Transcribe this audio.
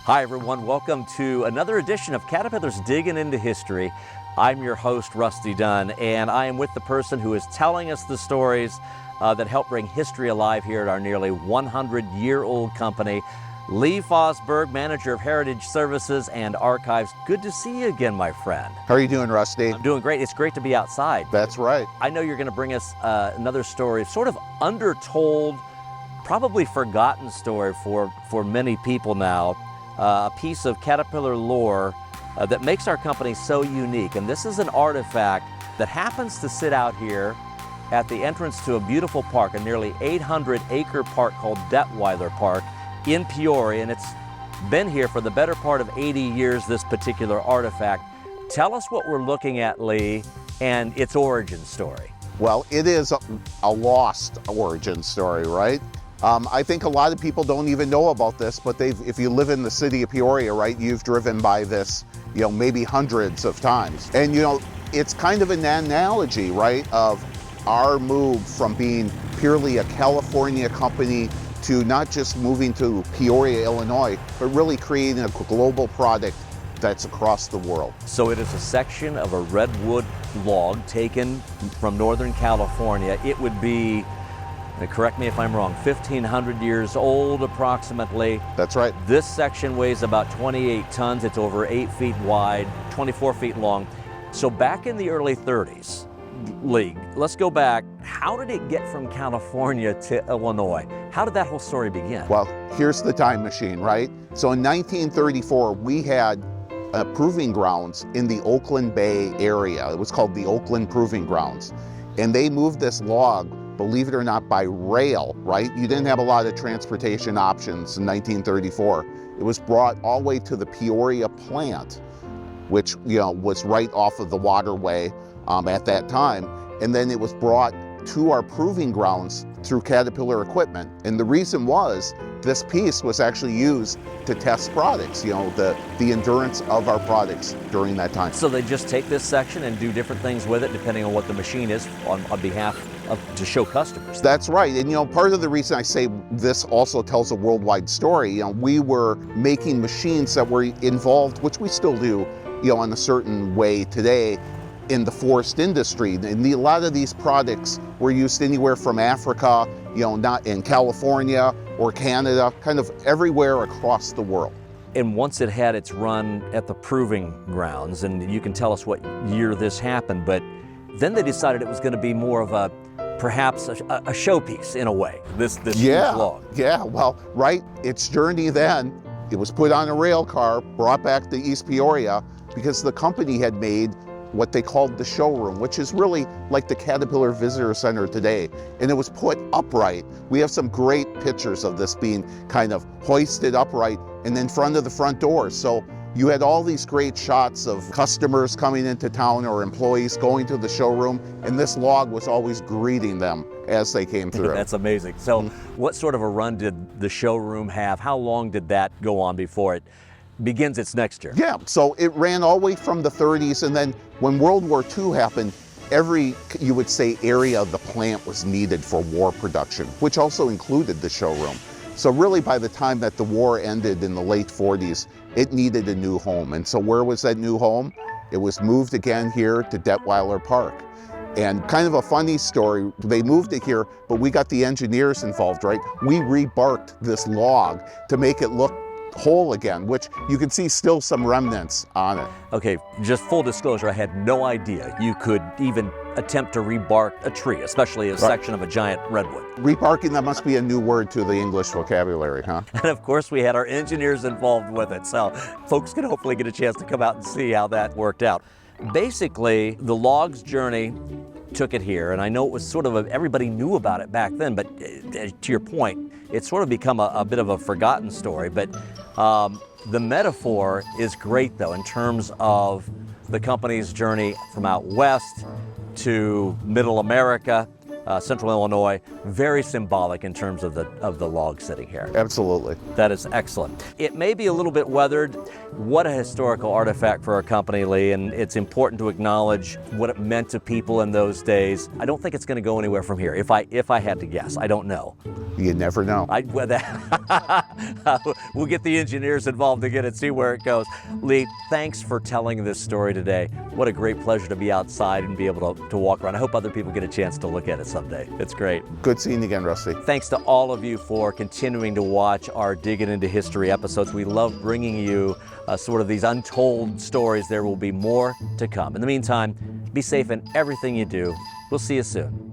Hi everyone, welcome to another edition of Caterpillar's Digging into History. I'm your host, Rusty Dunn, and I am with the person who is telling us the stories that help bring history alive here at our nearly 100-year-old company. Lee Fosberg, Manager of Heritage Services and Archives. Good to see you again, my friend. How are you doing, Rusty? I'm doing great. It's great to be outside. That's right. I know you're going to bring us another story, sort of undertold, probably forgotten story for many people now. A piece of Caterpillar lore that makes our company so unique. And this is an artifact that happens to sit out here at the entrance to a beautiful park, a nearly 800-acre park called Detweiler Park in Peoria. And it's been here for the better part of 80 years, this particular artifact. Tell us what we're looking at, Lee, and its origin story. Well, it is a lost origin story, right? I think a lot of people don't even know about this, but if you live in the city of Peoria, right, you've driven by this, maybe hundreds of times. And, it's kind of an analogy, right, of our move from being purely a California company to not just moving to Peoria, Illinois, but really creating a global product that's across the world. So it is a section of a redwood log taken from Northern California. It would be, correct me if I'm wrong, 1,500 years old approximately. That's right. This section weighs about 28 tons. It's over 8 feet wide, 24 feet long. So back in the early 30s, Lee, let's go back. How did it get from California to Illinois? How did that whole story begin? Well, here's the time machine, right? So in 1934, we had proving grounds in the Oakland Bay area. It was called the Oakland Proving Grounds. And they moved this log, believe it or not, by rail, right? You didn't have a lot of transportation options in 1934. It was brought all the way to the Peoria plant, which was right off of the waterway at that time. And then it was brought to our proving grounds through Caterpillar equipment. And the reason was this piece was actually used to test products, the endurance of our products during that time. So they just take this section and do different things with it depending on what the machine is on behalf of, to show customers. That's right. And part of the reason I say this also tells a worldwide story, we were making machines that were involved, which we still do, in a certain way today, in the forest industry. And a lot of these products were used anywhere from Africa, not in California or Canada, kind of everywhere across the world. And once it had its run at the proving grounds, and you can tell us what year this happened, but then they decided it was going to be more of perhaps a showpiece in a way, this log. Yeah, well, right, its journey then, it was put on a rail car, brought back to East Peoria, because the company had made what they called the Showroom, which is really like the Caterpillar Visitor Center today. And it was put upright. We have some great pictures of this being kind of hoisted upright and in front of the front door. So you had all these great shots of customers coming into town or employees going to the showroom, and this log was always greeting them as they came through. That's amazing. So what sort of a run did the Showroom have? How long did that go on before it begins its next year? Yeah, so it ran all the way from the 30s, and then when World War II happened, every, you would say, area of the plant was needed for war production, which also included the showroom. So really by the time that the war ended in the late 40s, it needed a new home. And so where was that new home? It was moved again here to Detweiler Park. And kind of a funny story, they moved it here, but we got the engineers involved, right? We rebarked this log to make it look whole again, which you can see still some remnants on it. Okay, just full disclosure, I had no idea you could even attempt to rebark a tree, especially a section of a giant redwood. Rebarking, that must be a new word to the English vocabulary, huh? And of course we had our engineers involved with it, so folks can hopefully get a chance to come out and see how that worked out. Basically, the log's journey took it here, and I know it was sort of everybody knew about it back then, but to your point, it's sort of become a bit of a forgotten story. But the metaphor is great, though, in terms of the company's journey from out west to Middle America, Central Illinois. Very symbolic in terms of the log sitting here. Absolutely. That is excellent. It may be a little bit weathered. What a historical artifact for our company, Lee, and it's important to acknowledge what it meant to people in those days. I don't think it's going to go anywhere from here. If I had to guess, I don't know. You never know. We'll get the engineers involved again and see where it goes. Lee, thanks for telling this story today. What a great pleasure to be outside and be able to walk around. I hope other people get a chance to look at it someday. It's great. Good seeing you again, Rusty. Thanks to all of you for continuing to watch our Digging into History episodes. We love bringing you sort of these untold stories. There will be more to come. In the meantime, be safe in everything you do. We'll see you soon.